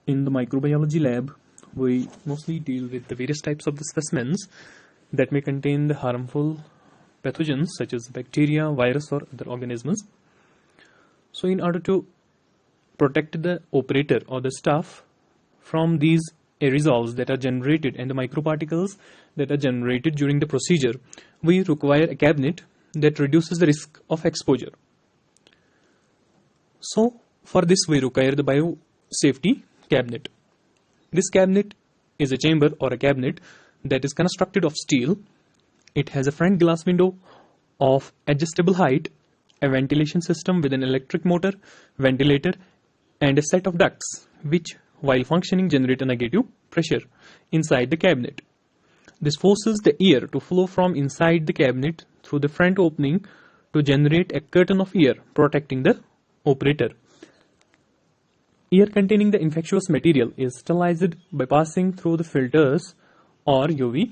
In the microbiology lab, we mostly deal with the various types of the specimens that may contain the harmful pathogens such as bacteria, virus, or other organisms. So in order to protect the operator or the staff from these aerosols that are generated and the microparticles that are generated during the procedure, we require a cabinet that reduces the risk of exposure. So for this we require the biosafety cabinet. This cabinet is a chamber or a cabinet that is constructed of steel. It has a front glass window of adjustable height, a ventilation system with an electric motor, ventilator, and a set of ducts which, while functioning, generate a negative pressure inside the cabinet. This forces the air to flow from inside the cabinet through the front opening to generate a curtain of air protecting the operator. Air containing the infectious material is sterilized by passing through the filters or UV